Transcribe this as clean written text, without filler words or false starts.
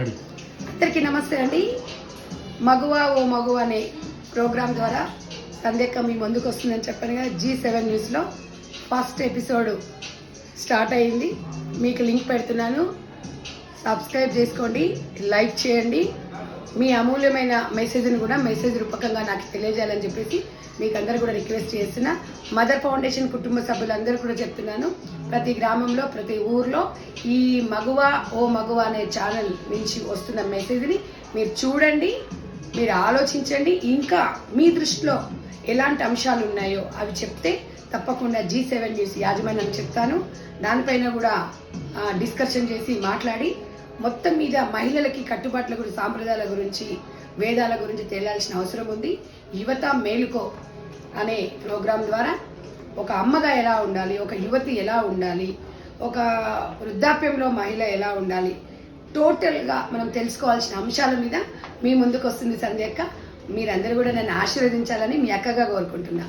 అందరికీ నమస్తే అండి. మగువ ఓ మగువ అనే ప్రోగ్రాం ద్వారా సంధ్యక్క మీ ముందుకు వస్తుందని చెప్పాను కదా. G7 న్యూస్లో ఫస్ట్ ఎపిసోడ్ స్టార్ట్ అయింది. మీకు లింక్ పెడుతున్నాను, సబ్స్క్రైబ్ చేసుకోండి, లైక్ చేయండి. మీ అమూల్యమైన మెసేజ్ని కూడా మెసేజ్ రూపకంగా నాకు తెలియజేయాలని చెప్పేసి మీకు అందరూ కూడా రిక్వెస్ట్ చేస్తున్నా. మదర్ ఫౌండేషన్ కుటుంబ సభ్యులందరూ కూడా చెప్తున్నాను, ప్రతి గ్రామంలో ప్రతి ఊర్లో ఈ మగువ ఓ మగువ అనే ఛానల్ నుంచి వస్తున్న మెసేజ్ని మీరు చూడండి, మీరు ఆలోచించండి. ఇంకా మీ దృష్టిలో ఎలాంటి అంశాలు ఉన్నాయో అవి చెప్తే తప్పకుండా G7 న్యూస్ యాజమాన్యం చెప్తాను. దానిపైన కూడా డిస్కషన్ చేసి మాట్లాడి మొత్తం మీద మహిళలకి కట్టుబాట్ల గురించి, సాంప్రదాయాల గురించి, వేదాల గురించి తెలియాల్సిన అవసరం ఉంది. యువత మేలుకో అనే ప్రోగ్రాం ద్వారా ఒక అమ్మగా ఎలా ఉండాలి, ఒక యువతి ఎలా ఉండాలి, ఒక వృద్ధాప్యంలో మహిళ ఎలా ఉండాలి, టోటల్గా మనం తెలుసుకోవాల్సిన అంశాల మీద మీ ముందుకు వస్తుంది సంధ్యక్క. మీరందరూ కూడా నన్ను ఆశీర్వదించాలని మీ అక్కగా కోరుకుంటున్నా.